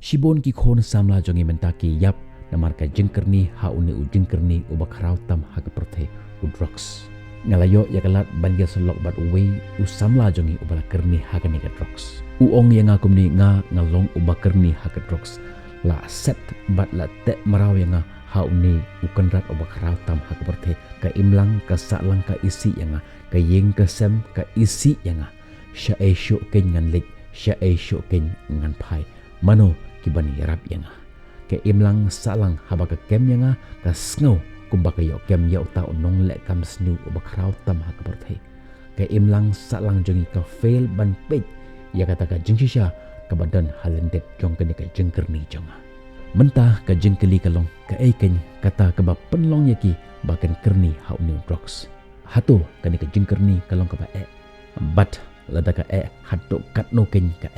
Shibon ki khon samla jongi mentaki yap namar ka jengkerni haune u jengkerni u bakrau tam ha ka prothe u drugs. Ngalayo ya kalat banjir selok bat uwe u samla jongi u bala kerni ha ka ni ka drugs. U ong yang akum ni nga ngalong u bakerni ha ka drugs. La set bat la te marau yang haune u kenrat u bakrau tam ha ka prothe ka imlang ka salang ka isi yang ka yeng ka sem ka isi yang sya e syuk ken ngan lik sya e syuk ken ngan pai mano kibani rap yang ke imlang salang haba ka kem yang ka sngo kumba ka yo kem ya uta unong le kam snu ubakrau tam ha ka berthe ke imlang salang jongi ka fail ban pej ya kata ka jingsisha ka badan halendet jong ka ni ka jengkerni jonga mentah ka jengkeli kalong ka eken kata ka ba penlong yaki bakan kerni hau ni drugs hatu ka ni ka jengkerni kalong ka ba bat lada ka hatu kat no ken ka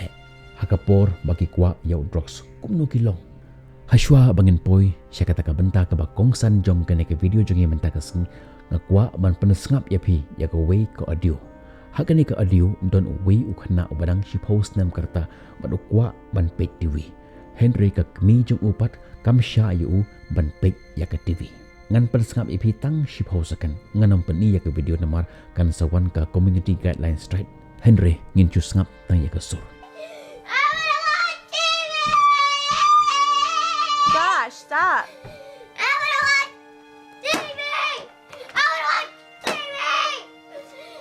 hakapor bagi kuak yau drugs kumno kilong haswa bangin poi sya kata ka benta ka ba kongsan jong ka ke video jongi menta ka sing ngakwa man penesngap yapi ya ka wei ka audio hakani ka audio don wei ukhna ubadang shi post nam karta badu kwa ban pek tv Henry ka kmi jong upat kam sya yu ban pek ya ka tv ngan penesngap yapi tang shi post akan nganom peni ya ka video namar kan sawan ka community guideline straight Henry ngin chu ngap tang ya ka sur. Stop. I want to watch TV. I want to watch TV.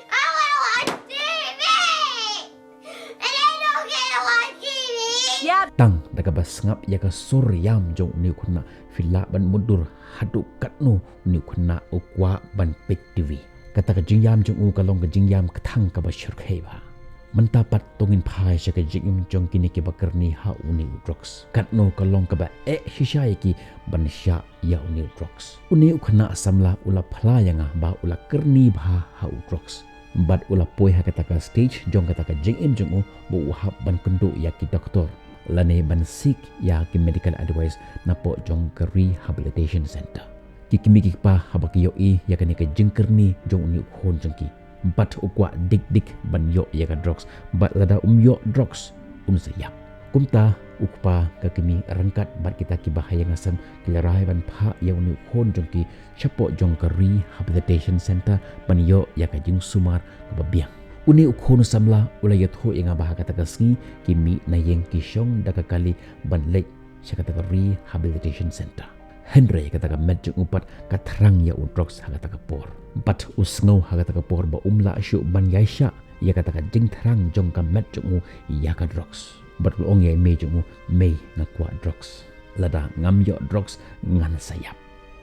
I want to watch TV. And I don't get to watch TV. Yeah. Tang daga basngap ya ka suryam jong ni kunna fila ban mundur hadu katno ni kunna ukwa ban pek TV. Kata ka jingyam jong u kalong ka jingyam kathang ka basyur kheba. Mentapat tongin phai sya ka jingim jong kini ke bakerni ha uni drugs katno kalong ka ba hisha ki ban sya ya uni drugs uni ukhna samla ula phla yanga ba ula kerni bha ha drugs bat ula poi ha kata ka stage jong kata ka jingim jong u bu hab ban kendu ya ki doktor lane ban sik ya ki medical advice na po jong ka rehabilitation center ki kimi pa habaki yo ya ka ni ka jingkerni jong uni khon jong ki bat ukwa dik ban yo ya ka drugs bat lada yo drugs sayap kumta ukpa ka kimi rangkat bat kita ki bahaya ngasan kilarai ban pha ya uni khon jongki chapo jong ka rehabilitation center ban yo ya ka jing sumar ka babiang uni ukhon samla ula ya tho yang bah kata ka sngi kimi na yeng ki shong da ka kali ban lek sya kata ka rehabilitation center Henry kata ka medjung upat ka terang ya drugs ha kata ka por bat usngo ha kata ka por ba umla syu ban yaisha ya kata ka jing terang jong ka medjung ya ka drugs bat ong ya me jung me na kwa drugs lada ngam yo drugs ngan sayap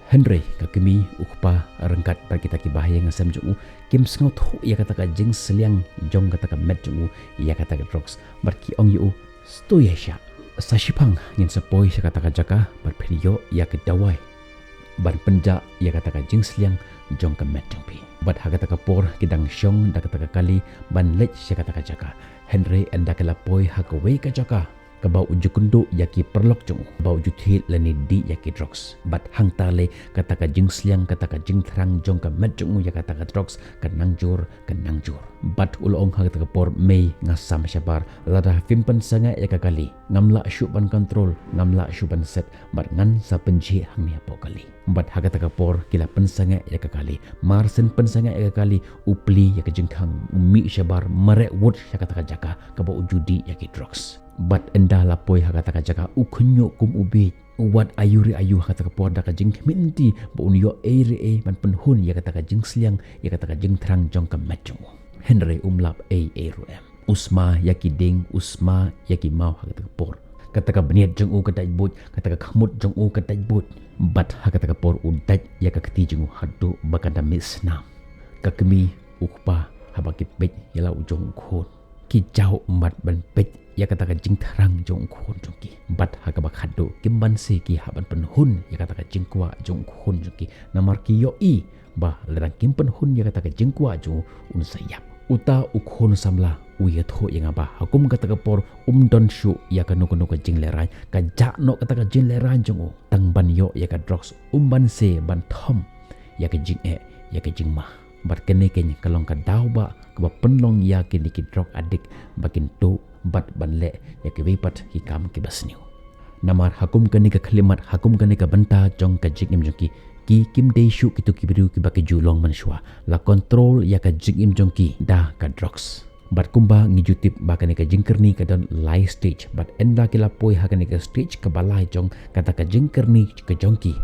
Henry ka kimi ukpa rengkat par kita ki bahaya ngasam jung kim sngo tho ya kata ka jing seliang jong kata ka medjung ya kata ka drugs bat ki ong yu sto yaisha sashipang ngin sepoi sa kata ka jaka bat pheniyo ya ke dawai ban penja ya kata ka jingsliang jong ka met jong pi bat ha kata ka por kidang syong da kata ka kali ban lech sa kata ka jaka Henry enda ka lapoi ha ka wei ka jaka ka bau uju kundu ya ki perlok jong bau uju thil lani di ya ki drugs bat hang tale kata ka jingsliang kata ka jing thrang jong ka met jong ya kata ka drugs ka nangjur bat ulong ha kata ka por mei ngasam syabar lada fimpen sanga ya ka kali ngamla syuban kontrol ngamla syuban set bat ngan sa penji hang ni apo kali bat ha kata ka por kila pensanga ya ka kali marsen pensanga ya ka kali upli ya ka jingthang umi syabar marek wud ya kata ka jaka ka bau judi ya ki drugs bat endah lapoi ha kata ka jaka ukhunyo kum ubi wat ayuri ayu kata ka por da ka jing minti bo unyo ere man penhun ya kata ka jing sliang ya kata ka jing thrang jong ka matjong Henry umlap rum usma yaki ding usma yaki mau ha kata ka por kata ka beniat jong u ka dajbut kata ka khamut jong u ka dajbut bat ha kata ka por udaj ya ka kti jong hadu bakanda misna ka kemi ukpa ha baki pej yala ujong khon ki jau mat ban pej ya kata ka jing tharang jong khon jong ki bat ha ka bakhado kimban se ki ha ban penhun ya kata ka jing kwa jong khon jong ki namar ki yo i ba lerang kim penhun ya kata ka jing kwa jong sayap uta ukhon samla uya tho yang ba hakum kata ka por don shu ya ka no ka jing lerai ka ja no kata ka jing lerai jong tang ban yo ya ka drugs ban se ban thom ya ka jing ya ka jing ma bat kene ken kalong ka daw ba ka penlong ya ki drug adik bakin tu bat ban le ya ki wipat ki kam ki basniu Namar hakum kani ka kalimat hakum kani ka banta jong ka jing im jong ki kim de shu kitu kibiru ki ba ke julong man shwa la control ya ka jing im jong ki da ka drugs. Bat kumba ngi jutip ba kani ka jingkerni ka don live stage bat enda kila poi ha kani ka stage ka balai jong kata ka jingkerni ka jongki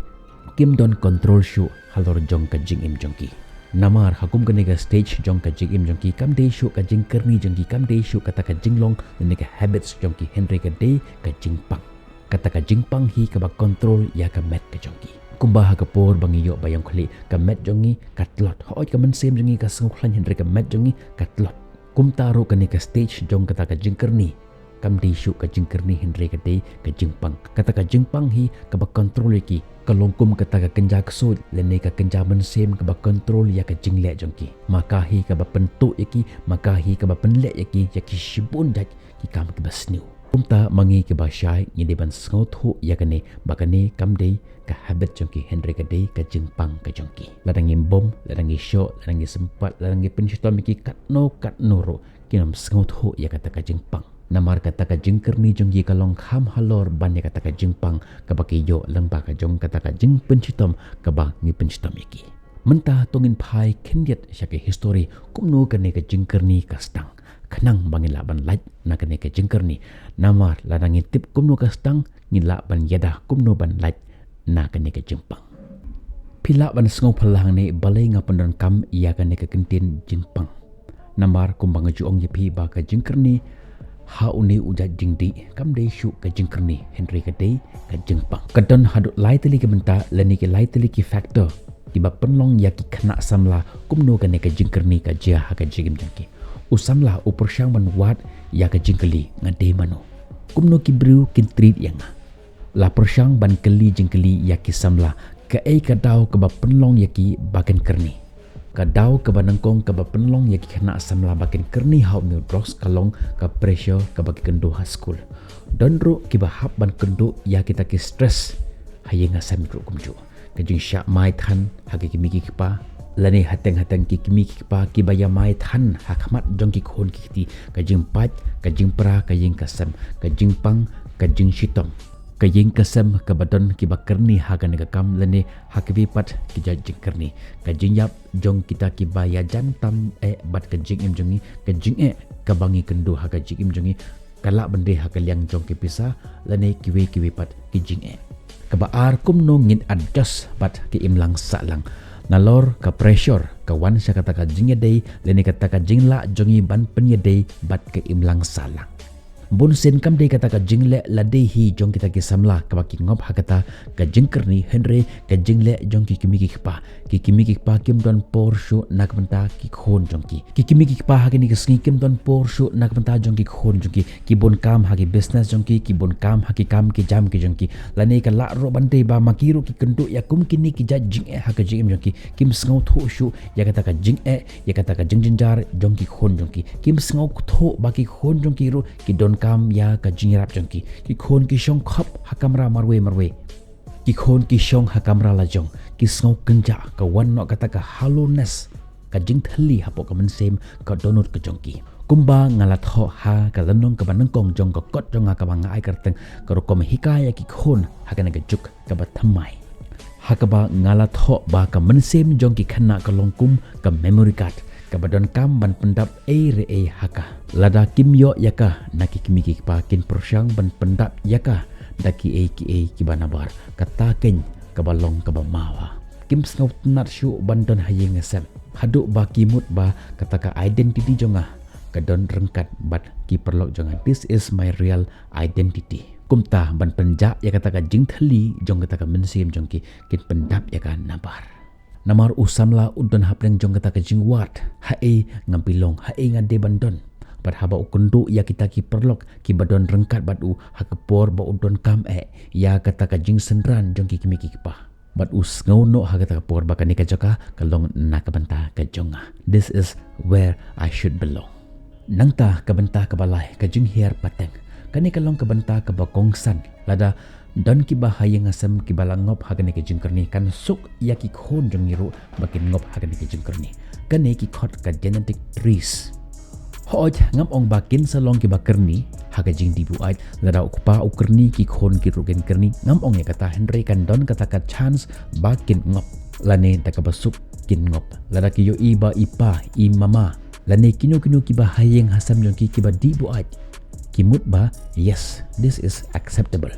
kim don control shu halor jong ka jing im jongki namar hakum kani ka stage jong ka jing im jongki kam de shu ka jingkerni jongki kam de shu kata ka jinglong ni ka habits jongki henry ka de ka jingpang kata ka jingpang hi ka ba control ya ka met ka jongki kumba ha ka por bangi yo bayang khali ka met jongi katlot hoi ka man sem jongi ka sngkhlan henry ka met jongi katlot kum taruh kani ka stage jong kata ka jingkerni kam di shu ka jingkerni henry ka de ka jingpang kata ka jingpang hi ka ba control ki ka longkum kata ka kenja ksud lene ka kenja men sem ka ba control ya ka jingle jongki maka hi ka ba pentu yaki maka hi ka ba penle yaki shibun dak ki kam ki basniu kumta mangi ki ba shai ni de ban snothu ya kane bakane kam de ka habit jongki henry ka de ka jingpang ka jongki ladangi bom ladangi show ladangi sempat ladangi pensyutam ki katno ro kinam snothu ya kata ka jingpang namar kata ka jingkerni jongki kalong kham halor ban ya kata ka jingpang ka baki yo lang ba ka jong kata ka jing pensyutam ka ba ngi pensyutam ki mentah tongin pai kendiat syake history kumno kane ka jingkerni ka stang kenang bangin laban laj na kene ke jingkerni namar ladangi tip kumno ka stang ngila ban yada kumno ban laj na kene ke jingpang pila ban sngo phalang ne balai nga pandon kam iya kene ke kentin jingpang namar kumbang juong yepi ba ka jingkerni ha uni uja jingdi kam de shu ka jingkerni henry ka de ka jingpang kadon hadu lai teli ke benta leni ke lai teli ki factor tiba penlong yaki kena samla kumno kene ke jingkerni ka jia ha ka jigim jangki usamlah upersyang manwat ya ka jingkeli ngade mano kumno kibru kin treat yang la persyang ban keli jingkeli ya ki samla ka ei ka dau ka ba penlong ya ki baken kerni ka dau ka ba nangkong ka ba penlong ya ki kena samla baken kerni hau mil dross kalong ka pressure ka ba ki kendo ha school donro ki ba hap ban kendo ya kita ki stress hayenga samro kumju ka jing syak mai than ha ki miki pa lani hateng ki kimi ki pa ki baya mai than hakmat jong ki khon ki ti ka jing pat ka jing pra ka jing kasam ka jing pang ka jing shitom ka jing kasam ka badon ki bakerni hagan ka kam lani hakwi pat ki jing kerni ka jing yap jong kita ki baya jantam bat ka jing im jongi ka jing ka bangi kendo ha ka jing im jongi kala bende ha ka liang jong ki pisa lani kiwi pat ki jing ka ba ar kumno ngin adjust bat ki imlang salang nalor ka pressure ka wan sya kata ka jingya day leni kata ka jingla jongi ban penya day bat ke imlang salang bun sen kam day kata ka jingle la day hi jong kita ki samla ka baki ngop ha kata ka jingkerni henry ka jingle jong ki kimi ki pa kim don por shu nak benta ki khon jong ki kimi ki pa ha ki ni ki kim don por shu nak benta jong ki khon jong ki bon kam ha ki business jong ki bon kam ha ki kam ki jam ki jong ki lani ka la ro ban day ba makiru ki kendo ya kum kini ki ja jing ha ka jing jong ki kim sngo tho shu ya kata ka jing ya kata ka jing jinjar jong ki khon jong ki kim sngo tho ba ki khon jong ki ro ki don kam ya ka jing rap jong ki khon ki shong khop ha kamera marwe ki khon ki shong ha kamera la jong ki sngo kenja ka wan no kata ka hollowness ka jing thali ha po ka men sem ka donut ka jong ki kumba ngala tho ha ka lanong ka banang kong jong ka kot jong ka banga ai karteng ka ro kom hikaya ki khon ha ka na ka juk ka ba thamai ha ka ba ngala tho ba ka men sem jong ki khana ka longkum ka memory card ka badon kam ban pendap re haka lada kim yo yaka naki kimi ki pa kin prosyang ban pendap yaka daki ki banabar kata ken ka balong ka mawa kim snau nat shu bandon hayeng asam haduk ba kimut ba kata ka identity jonga ka don rengkat bat ki perlok jonga this is my real identity kumta ban penja ya kata ka jing thali jong kata ka mensim jong ki kin pendap ya ka nabar namar usamla udon hapreng jong kata ka jing wat hae ngampilong hae ngade bandon bat haba ukundu ya kita ki perlok ki badon rengkat batu hakapor ba udon kam ya kata ka jing senran jong ki kimi ki pa bat us ngono ha kata kapor ba kani ka joka kalong na kabanta ka jonga this is where I should belong nangta kabanta ka balai ka jing hiar pateng kani kalong kabanta ka bakongsan lada don ki bahaya ngasam ki balangop ha kani ka jingkerni kan suk ya ki khon jong ngiru bakin ngop ha kani ka jingkerni kani ki khot ka genetic trees hoj ngam ong bakin salong ki bakerni haga jing di buat lada ukpa ukerni ki khon ki rugen kerni ngam ong ya kata Henry kan don kata ka chance bakin ngop lane ta ka basuk kin ngop lada ki yo iba ipa i mama lane kino ki ba hayeng hasam jong ki ba di buat kimut ba yes this is acceptable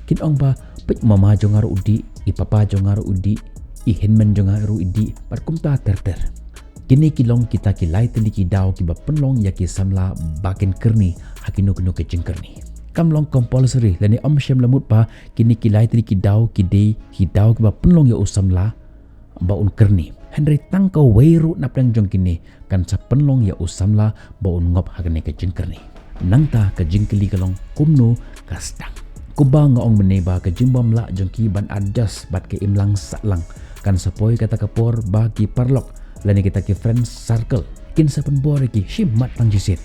kin ong ba pek mama jong aru udi i papa jong aru udi i henmen jong aru udi par kumta ter kini kilong kita ki lai teli ki dau ki ba penlong ya ki samla bakin kerni hakino kino ke jing kerni kamlong compulsory lani om shem lamut pa kini ki lai teli ki dau ki de ki dau ki ba penlong ya usamla ba un kerni Henry tangkau weiru naplang jong kini kan sa penlong ya usamla ba un ngop hakane ke jing kerni nangta ke jing kili kalong kumno kastang kuba ngaong meneba ke jing bom la jong ki ban adjust bat ke imlang saklang kan sapoi kata kapor ba ki parlok lani kita ki friend circle kin sa penbor ki shim mat tang jisit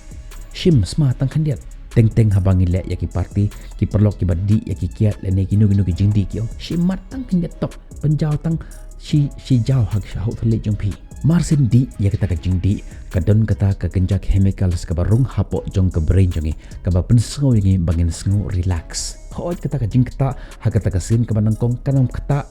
shim sma tang khandiat teng habangi le ya ki party ki perlok ki badi ya ki kiat lani ki nu ki jingdi ki shim mat tang khandiat top penjau tang si jauh hak hau thale jong pi marsin di ya kita ka jingdi kadon kata ka kenjak chemicals ka barung hapo jong ka brain jongi ka ba pensngo ngi bangin sngo relax hoi kata ka jing kata hakata ka sin ka banangkong kanam kata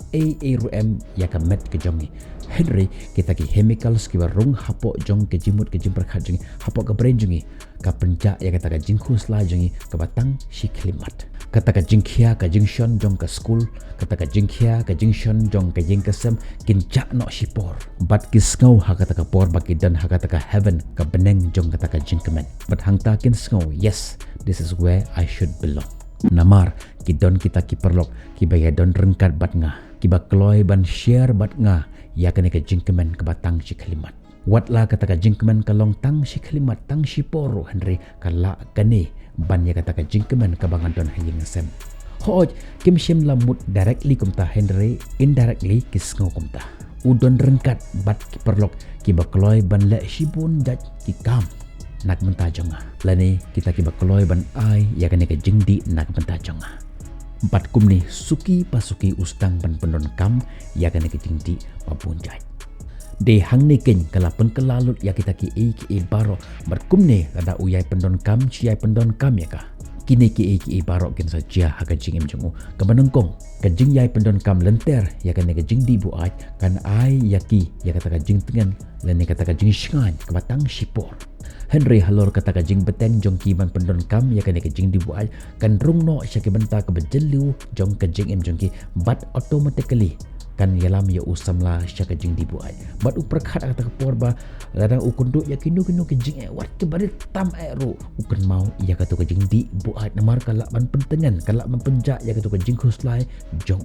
rum ya ka met ka jongi Henry kita ki chemicals ki barung hapo jong ke jimut ke jim prakhat jongi hapo ka brain jongi ka penja ya kata ka jing khusla jongi ka batang si klimat kata ka jing khia ka jing shon jong ka school kata ka jing khia ka jing shon jong ka jing kasam kinja no shipor bat ki sngo hakata ka por baki dan hakata ka heaven ka beneng jong kata ka jing kemen bat hangta kin sngo yes this is where I should belong namar ki don kita ki perlok ki baya don rengkat bat nga ki ba kloy ban share bat nga ya kane ka jing kemen ka batang si kalimat watla kata ka jing kemen ka long tang si kalimat tang si poro Henry kala kane ban ya kata ka jing kemen ka bangan don hayeng sem hoj kim shim lamut directly kumta Henry indirectly ki sngo kumta udon rengkat bat ki perlok ki ba kloy ban le shibun jaj ki kam nak mentajonga lani kita ki ba kloy ban ai ya kane ka jingdi nak mentajonga empat kumni suki pasuki ustang ban pendon kam ya kane ka jingdi papun jaj de hang ne ken kala pen kelalut ya kita ki baro berkumne ada uyai pendon kam ciai pendon kam ya ka kini ki baro ken saja haka jingim jungu ka banengkong ka jing yai pendon kam lenter ya kan ka jing di buat kan ai yaki ya kata ka jing tengan lan kata ka jing shingan ka batang sipor Henry halor kata ka jing beteng jong ki ban pendon kam ya kan ka jing di buat kan rungno syaki benta ka bejelu jong ka jing em jong ki but automatically kan yalam ya usamla syaka jing di buat bat uperkhat kata ka porba ladang ukunduk ya kinu ke jing wat ke bari tam ru ukun mau ya kata ka jing di buat namar kalak ban pentengan kalak ban penjak ya kata ka jing khuslai jong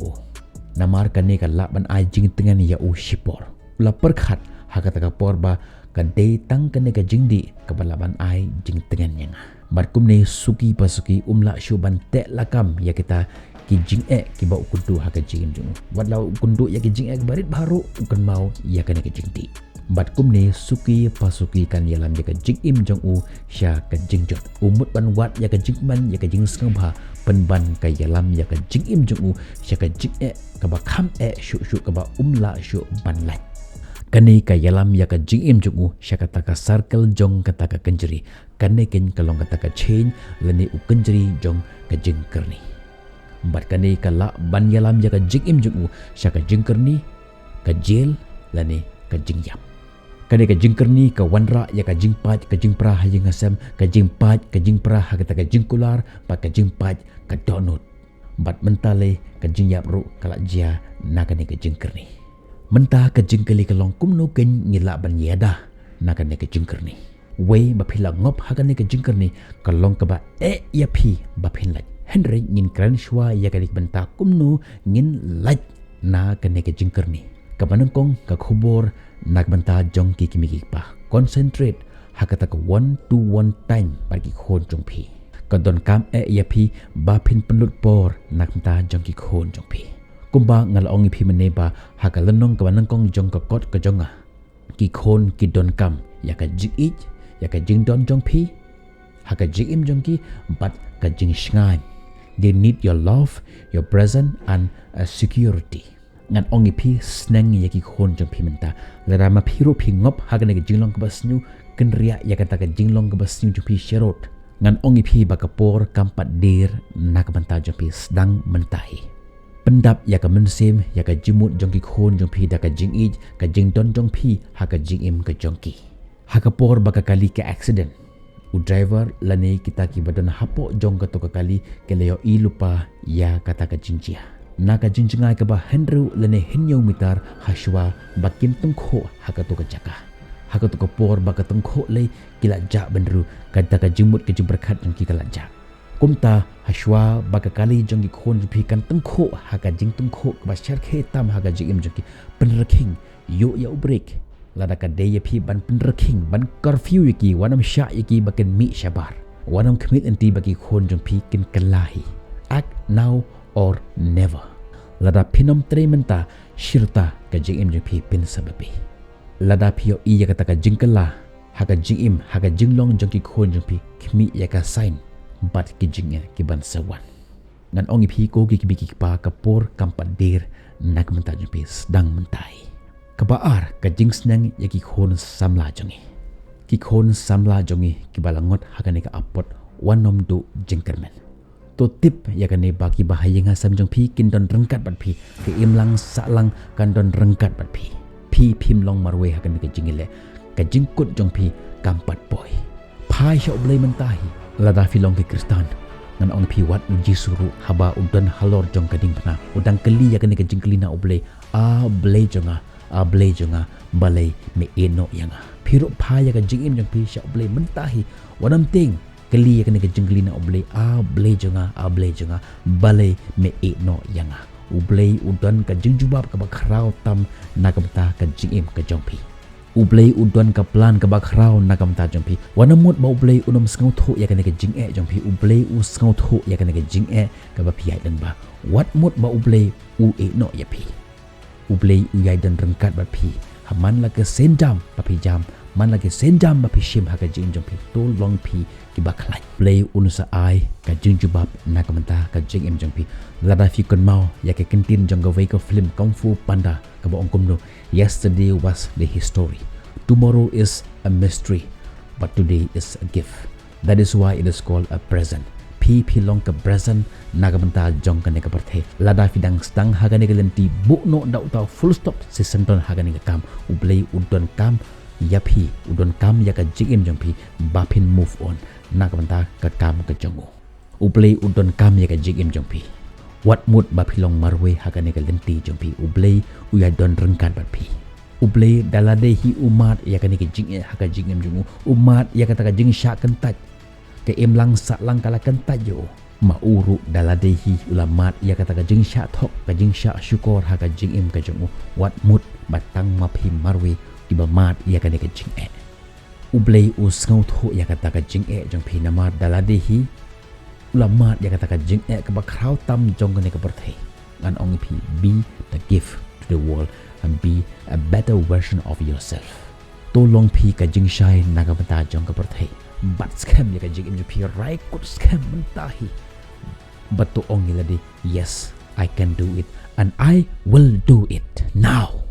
namar kan ni kalak ban ai jing tengan ya sipor la perkhat ha kata ka porba kan de tang kan ka jing di ka balaban ai jing tengan yang bat kum ni suki pasuki umla syuban te lakam ya kita ki jing ki ba ukundu ha ka jing jung wat la ukundu ya ki jing barit baru ukun mau ya kan ka jing di bat kum ni suki pasuki kan yalam ya ka jing im jong sya ka jing jot umut ban wat ya ka jing man ya ka jing skamba penban ka yalam ya ka jing im jong sya ka jing ka ba kham shu ka ba umla shu ban lai kani ka yalam ya ka jing im jong sya kata ka circle jong kata ka kenjeri kane ken kalong kata ka chain lani u kenjeri jong ka jing kerni bat kani kala ban yalam ya ka jing im jong sya ka jing kerni ka jail lani ka jing yap kani ka jing kerni ka wanra ya ka jing pat ka jing pra ha jing asam ka jing pat ka jing pra ha kata ka jing kular pat ka jing pat ka donut bat mentale ka jing yap ru kala jia na kani ka jing kerni mentah ka jing kali kalong kumno ken ngila ban yada na kani ka jing kerni we ba phila ngop ha kani ka jing kerni kalong ka ba ya phi ba phin lai Henry ngin kran shwa ya kali benta kumno ngin lai na kani ka jing kerni ka banangkong ka khubor nak banta jong ki kimi pa concentrate hakata ka 1 to 1 time bagi khon jong phi ka don kam ya phi ba phin penlut por nak banta jong ki khon jong phi kumba ngalaong phi meneba hakalenong ka banangkong jong ka kot ka jonga ki khon ki don kam ya ka jing ich ya ka jing don jong phi haka jing im jong ki but ka jing shngan they need your love your presence and security ngan ongi phi sneng ya ki khon jong phi menta lara ma phi ro phi ngop ha ka ne jinglong ka basnyu ken ria ya kata ka jinglong ka basnyu jong phi sherot ngan ongi pi bakapor kampat dir nakabanta jong pi sedang mentahi. Pendap ya ka mensim ya ka jimut jong ki khon jong pi da ka jing ij ka jing don jong pi ha ka jing im ka jong ki. Hakapor baka kali ke accident. U driver lani kita ki badan hapo jong ka to ka kali ke leo I lupa ya kata ka jinjia. Naka jinjingai ka ba Henry lani hinyo mitar haswa bakim tengkho hakato ka jaka. Hakato ka por baka tengkho le kila ja benru kata ka jimut ke jimberkat jong ki kala ja. Kumta haswa baka kali jong ki khon pi kan tengkho haka jing tengkho ba syar khe tam haka jing jong ki penreking yo ya break. Lada ka daya pi ban penreking ban curfew yaki wanam sya yaki bakin mi syabar. Wanam kemit enti bagi khon jong pi kin kelahi. Act now or never. Lada pinom trementa syirta ka jing im jong pi pin sababi. Lada pio iya kata ka jing kelah haka jing im haka jing long jong ki khon jong pi kemi ya ka sign bat ki jing ki ban sawan. Ngan ongi pi ko ki biki pa kapor kampat dir nak menta jong pi sedang mentai. Kabaar ka jing snang ya ki khon samla jongi. Ki khon samla jongi ki balangot haka ne ka apot wanom do jingkermen. To tip ya kan ne baki bahaya ngasam jong pi kin don rengkat bat pi ke imlang salang kan don rengkat bat pi. Pi pim long marwe haka ne ka jingile ka jingkut jong pi kampat boy. Pai sya oblay mentahi lada filong ke kristan. Ngan ong pi wat uji suru haba udan halor jong kading pena. Udang keli ya kan ne ka jingkeli na oblay blay jonga. Ablay jonga balay me eno yanga piruk phaya ka jingim jong pi sya oblay mentahi wadam ting keli ka ne ka jingli na oblay ablay jonga balay me eno yanga ublay udan ka jingjubab ka bakrau tam nakamta ka jingim ka jong pi ublay udan ka plan ka bakrau nakamta jong pi wanamut ba ublay unam skau tho ya ka ne ka jing jong pi ublay u skau tho ya ka ne ka jing ka ba pi ai dan ba wat mut ba ublay u eno ya pi ublay uyai dan rengkat bat pi haman la ke sendam bapi jam man la ke sendam bapi shim haka jing jong pi to long pi ki baklai play unusa ai ka jing jubab nakamenta ka jing em jong pi lada fi kon mau ya ke kentin jong ga wei ko film kung fu panda ka ba ongkom no yesterday was the history tomorrow is a mystery but today is a gift that is why it is called a present pi long ke present nagamenta jong ka ne ka parthe lada fidang stang haga ne galenti bu no da uta full stop se senton haga ne kam ublay udon kam ya pi udon kam ya ka jingim jong pi bapin move on nagamenta ka kam ka jongo ublay udon kam ya ka jingim jong pi wat mut bapilong marwe haga ne galenti jong pi ublay uya don rengkat bat pi ublay dalade hi umat ya ka ne ka jing haga jingim jongo umat ya ka ta ka jing sya kentat ke imlang saklang kalakan tayo mauru daladehi ulamat ya kata ka jing sya thok ka jing sya syukur ha ka jing im ka jong wat mut batang mapi marwe iba mat ya ka ne ka jing ublay usngau tho ya kata ka jing jong pi namat daladehi ulamat ya kata ka jing ka bakrau tam jong ka ne ka perthei ngan ong pi be the gift to the world and be a better version of yourself to long pi ka jing shai nagamata jong ka perthei but scam ya ka jing im pi right kut scam mentahi but to ongi ladi yes I can do it and I will do it now.